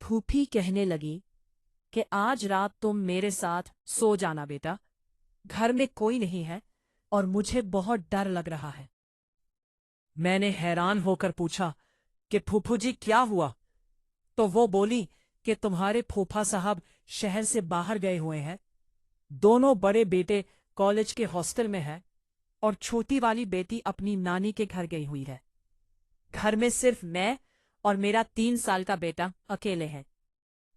फूफी कहने लगी कि आज रात तुम मेरे साथ सो जाना बेटा, घर में कोई नहीं है और मुझे बहुत डर लग रहा है। मैंने हैरान होकर पूछा कि फूफू जी क्या हुआ? तो वो बोली कि तुम्हारे फूफा साहब शहर से बाहर गए हुए हैं। दोनों बड़े बेटे कॉलेज के हॉस्टल में हैं और छोटी वाली बेटी अपनी नानी के घर गई हुई है। घर में सिर्फ मैं और मेरा 3 साल का बेटा अकेले हैं।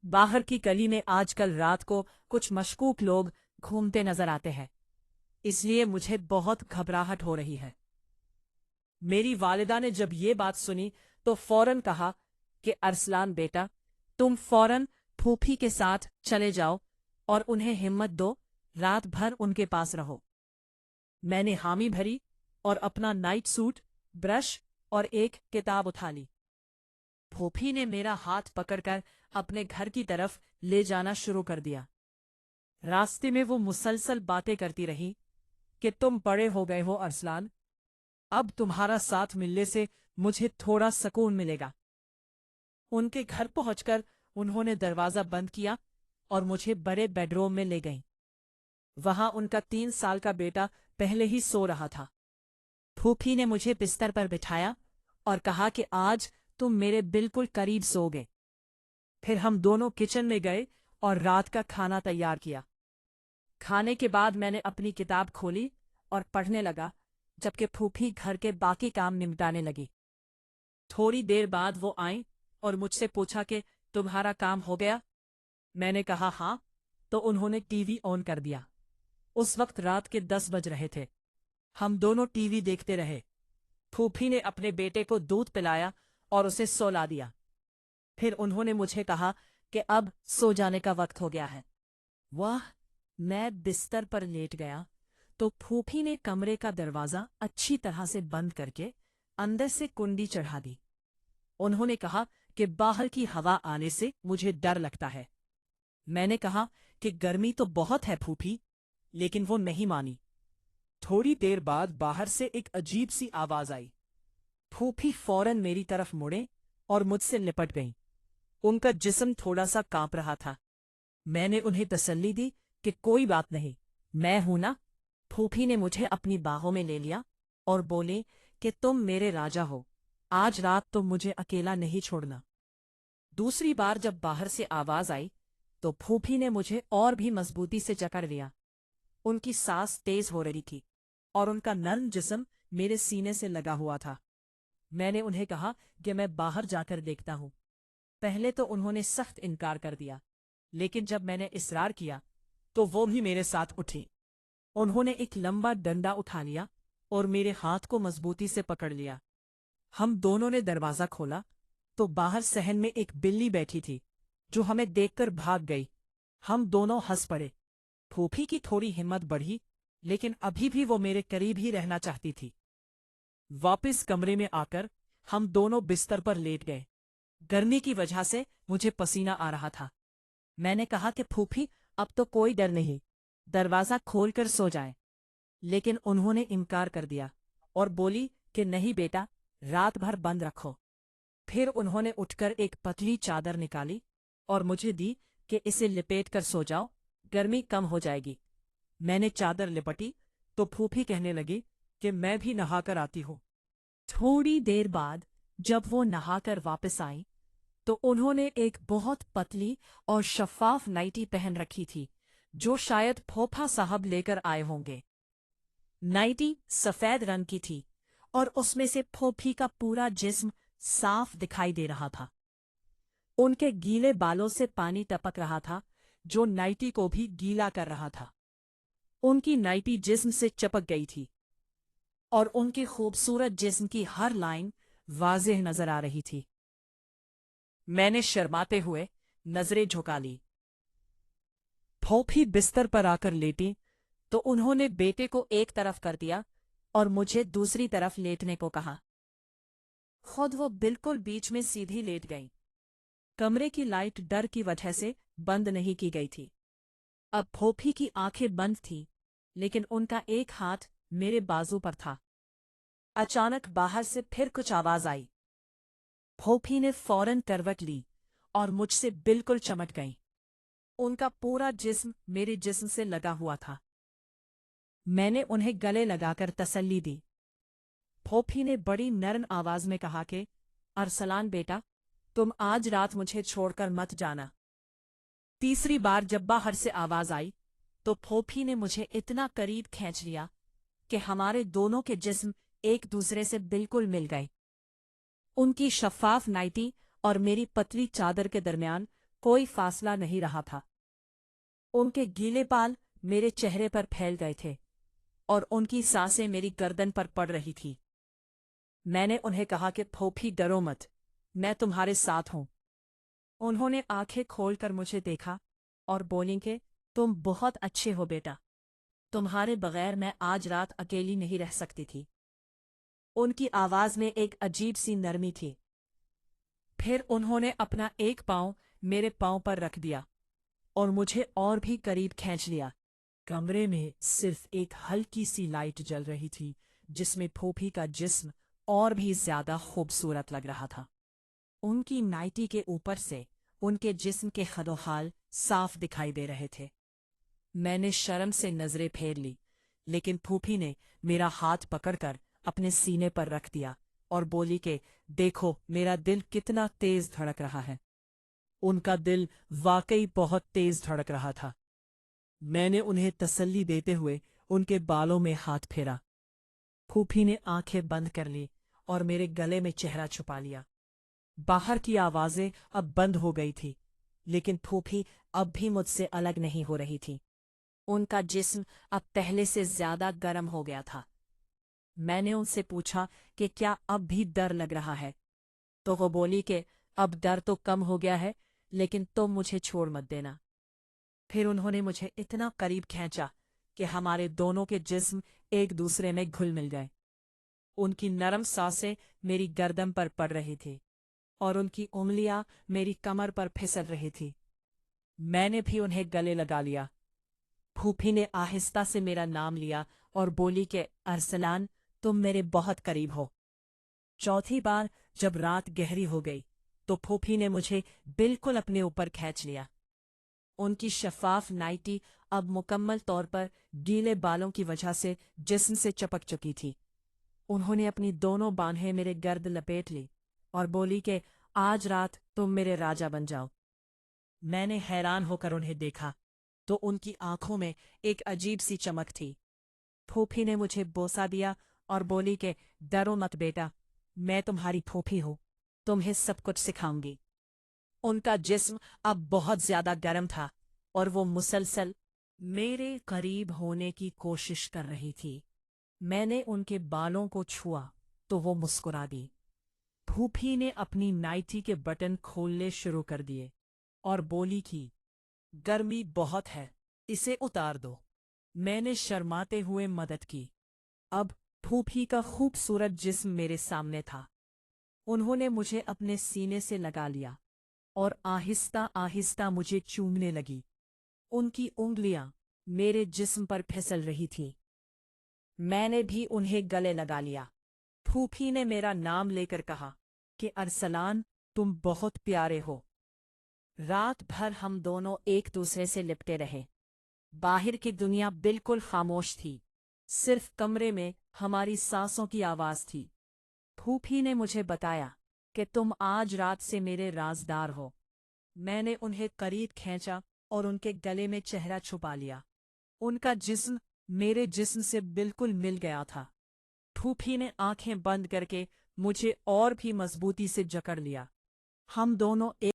बाहर की गली में आजकल रात को कुछ मशकूक लोग घूमते नजर आते हैं, इसलिए मुझे बहुत घबराहट हो रही है। मेरी वालिदा ने जब ये बात सुनी तो फौरन कहा कि अरसलान बेटा, तुम फौरन फूफी के साथ चले जाओ और उन्हें हिम्मत दो, रात भर उनके पास रहो। मैंने हामी भरी और अपना नाइट सूट, ब्रश और एक किताब उठा ली। फूफी ने मेरा हाथ पकड़कर अपने घर की तरफ ले जाना शुरू कर दिया। रास्ते में वो मुसलसल बातें करती रही कि तुम बड़े हो गए हो अरसलान, अब तुम्हारा साथ मिलने से मुझे थोड़ा सुकून मिलेगा। उनके घर पहुंचकर उन्होंने दरवाजा बंद किया और मुझे बड़े बेडरूम में ले गईं। वहां उनका 3 साल का बेटा पहले ही सो रहा था। फूफी ने मुझे बिस्तर पर बिठाया और कहा कि आज तुम मेरे बिल्कुल करीब सोओगे। फिर हम दोनों किचन में गए और रात का खाना तैयार किया। खाने के बाद मैंने अपनी किताब खोली और पढ़ने लगा, जबकि फूफी घर के बाकी काम निपटाने लगी। थोड़ी देर बाद वो आईं और मुझसे पूछा कि तुम्हारा काम हो गया? मैंने कहा हाँ, तो उन्होंने टीवी ऑन कर दिया। उस वक्त रात के 10 बज रहे थे। हम दोनों टीवी देखते रहे। फूफी ने अपने बेटे को दूध पिलाया और उसे सोला दिया। फिर उन्होंने मुझे कहा कि अब सो जाने का वक्त हो गया है। वाह, मैं बिस्तर पर लेट गया तो फूफी ने कमरे का दरवाजा अच्छी तरह से बंद करके अंदर से कुंडी चढ़ा दी। उन्होंने कहा कि बाहर की हवा आने से मुझे डर लगता है। मैंने कहा कि गर्मी तो बहुत है फूफी, लेकिन वो नहीं मानी। थोड़ी देर बाद बाहर से एक अजीब सी आवाज आई। फूफी फौरन मेरी तरफ मुड़े और मुझसे लिपट गईं। उनका जिस्म थोड़ा सा कांप रहा था। मैंने उन्हें तसल्ली दी कि कोई बात नहीं, मैं हूं ना। फूफी ने मुझे अपनी बाहों में ले लिया और बोले कि तुम मेरे राजा हो, आज रात तुम मुझे अकेला नहीं छोड़ना। दूसरी बार जब बाहर से आवाज आई तो फूफी ने मुझे और भी मजबूती से जकड़ लिया। उनकी सांस तेज हो रही थी और उनका नर्म जिस्म मेरे सीने से लगा हुआ था। मैंने उन्हें कहा कि मैं बाहर जाकर देखता हूं। पहले तो उन्होंने सख्त इनकार कर दिया, लेकिन जब मैंने इसरार किया तो वो भी मेरे साथ उठी। उन्होंने एक लंबा डंडा उठा लिया और मेरे हाथ को मजबूती से पकड़ लिया। हम दोनों ने दरवाजा खोला तो बाहर सहन में एक बिल्ली बैठी थी, जो हमें देखकर भाग गई। हम दोनों हंस पड़े। फूफी की थोड़ी हिम्मत बढ़ी, लेकिन अभी भी वो मेरे करीब ही रहना चाहती थी। वापस कमरे में आकर हम दोनों बिस्तर पर लेट गए। गर्मी की वजह से मुझे पसीना आ रहा था। मैंने कहा कि फूफी, अब तो कोई डर नहीं, दरवाजा खोलकर सो जाए। लेकिन उन्होंने इनकार कर दिया और बोली कि नहीं बेटा, रात भर बंद रखो। फिर उन्होंने उठकर एक पतली चादर निकाली और मुझे दी कि इसे लिपेट कर सो जाओ, गर्मी कम हो जाएगी। मैंने चादर लिपटी तो फूफी कहने लगी कि मैं भी नहाकर आती हूँ। थोड़ी देर बाद जब वो नहाकर वापस आई तो उन्होंने एक बहुत पतली और शफाफ नाइटी पहन रखी थी, जो शायद फूफा साहब लेकर आए होंगे। नाइटी सफेद रंग की थी और उसमें से फूफी का पूरा जिस्म साफ दिखाई दे रहा था। उनके गीले बालों से पानी टपक रहा था, जो नाइटी को भी गीला कर रहा था। उनकी नाइटी जिस्म से चिपक गई थी और उनके खूबसूरत जिस्म की हर लाइन वाज़ेह नजर आ रही थी। मैंने शर्माते हुए नजरें झुका ली। फूफी बिस्तर पर आकर लेटी तो उन्होंने बेटे को एक तरफ कर दिया और मुझे दूसरी तरफ लेटने को कहा। खुद वो बिल्कुल बीच में सीधी लेट गई। कमरे की लाइट डर की वजह से बंद नहीं की गई थी। अब फूफी की आंखें बंद थीं, लेकिन उनका एक हाथ मेरे बाजू पर था। अचानक बाहर से फिर कुछ आवाज आई। फूफी ने फौरन करवट ली اور مجھ سے بالکل چمٹ گئیں۔ ان کا پورا جسم میرے جسم سے لگا ہوا تھا۔ میں نے انہیں گلے لگا کر تسلی دی۔ پھوپھی نے بڑی نرم آواز میں کہا کہ ارسلان بیٹا، تم آج رات مجھے چھوڑ کر مت جانا۔ تیسری بار جب باہر سے آواز آئی تو پھوپھی نے مجھے اتنا قریب کھینچ لیا کہ ہمارے دونوں کے جسم ایک دوسرے سے بالکل مل گئے۔ ان کی شفاف نائٹی اور میری پتلی چادر کے درمیان کوئی فاصلہ نہیں رہا تھا۔ ان کے گیلے بال میرے چہرے پر پھیل گئے تھے اور ان کی سانسیں میری گردن پر پڑ رہی تھی۔ میں نے انہیں کہا کہ پھوپھی ڈرو مت، میں تمہارے ساتھ ہوں۔ انہوں نے آنکھیں کھول کر مجھے دیکھا اور بولیں کہ تم بہت اچھے ہو بیٹا، تمہارے بغیر میں آج رات اکیلی نہیں رہ سکتی تھی۔ ان کی آواز میں ایک عجیب سی نرمی تھی۔ پھر انہوں نے اپنا ایک پاؤں میرے پاؤں پر رکھ دیا اور مجھے اور بھی قریب کھینچ لیا۔ کمرے میں صرف ایک ہلکی سی لائٹ جل رہی تھی جس میں پھوپھی کا جسم اور بھی زیادہ خوبصورت لگ رہا تھا۔ ان کی نائٹی کے اوپر سے ان کے جسم کے خدوخال صاف دکھائی دے رہے تھے۔ میں نے شرم سے نظریں پھیر لی، لیکن پھوپھی نے میرا ہاتھ پکڑ کر اپنے سینے پر رکھ دیا اور بولی کہ دیکھو میرا دل کتنا تیز دھڑک رہا ہے۔ ان کا دل واقعی بہت تیز دھڑک رہا تھا۔ میں نے انہیں تسلی دیتے ہوئے ان کے بالوں میں ہاتھ پھیرا۔ پھوپھی نے آنکھیں بند کر لی اور میرے گلے میں چہرہ چھپا لیا۔ باہر کی آوازیں اب بند ہو گئی تھی، لیکن پھوپھی اب بھی مجھ سے الگ نہیں ہو رہی تھی۔ ان کا جسم اب پہلے سے زیادہ گرم ہو گیا تھا۔ میں نے ان سے پوچھا کہ کیا اب بھی ڈر لگ رہا ہے، تو وہ بولی کہ اب ڈر تو کم ہو گیا ہے، لیکن تم مجھے چھوڑ مت دینا۔ پھر انہوں نے مجھے اتنا قریب کھینچا کہ ہمارے دونوں کے جسم ایک دوسرے میں گھل مل گئے۔ ان کی نرم سانسیں میری گردن پر پڑ رہی تھی اور ان کی انگلیاں میری کمر پر پھسل رہی تھی۔ میں نے بھی انہیں گلے لگا لیا۔ پھوپھی نے آہستہ سے میرا نام لیا اور بولی کہ ارسلان، تم میرے بہت قریب ہو۔ چوتھی بار جب رات گہری ہو گئی تو پھوپھی نے مجھے بالکل اپنے اوپر کھینچ لیا۔ ان کی شفاف نائٹی اب مکمل طور پر گیلے بالوں کی وجہ سے جسم سے چپک چکی تھی۔ انہوں نے اپنی دونوں بانہیں میرے گرد لپیٹ لی اور بولی کہ آج رات تم میرے راجا بن جاؤ۔ میں نے حیران ہو کر انہیں دیکھا تو ان کی آنکھوں میں ایک عجیب سی چمک تھی۔ پھوپھی نے مجھے بوسہ دیا اور بولی کہ ڈرو مت بیٹا، میں تمہاری پھوپھی ہوں، تمہیں سب کچھ سکھاؤں گی۔ ان کا جسم اب بہت زیادہ گرم تھا اور وہ مسلسل میرے قریب ہونے کی کوشش کر رہی تھی۔ میں نے ان کے بالوں کو چھوا تو وہ مسکرا دی۔ پھوپھی نے اپنی نائٹی کے بٹن کھولنے شروع کر دیے اور بولی کی گرمی بہت ہے، اسے اتار دو۔ میں نے شرماتے ہوئے مدد کی۔ اب پھوپھی کا خوبصورت جسم میرے سامنے تھا۔ انہوں نے مجھے اپنے سینے سے لگا لیا اور آہستہ آہستہ مجھے چومنے لگی۔ ان کی انگلیاں میرے جسم پر پھسل رہی تھیں۔ میں نے بھی انہیں گلے لگا لیا۔ پھوپھی نے میرا نام لے کر کہا کہ ارسلان، تم بہت پیارے ہو۔ رات بھر ہم دونوں ایک دوسرے سے لپٹے رہے۔ باہر کی دنیا بالکل خاموش تھی، صرف کمرے میں ہماری سانسوں کی آواز تھی۔ پھوپھی نے مجھے بتایا کہ تم آج رات سے میرے رازدار ہو۔ میں نے انہیں قریب کھینچا اور ان کے گلے میں چہرہ چھپا لیا۔ ان کا جسم میرے جسم سے بالکل مل گیا تھا۔ پھوپھی نے آنکھیں بند کر کے مجھے اور بھی مضبوطی سے جکڑ لیا۔ ہم دونوں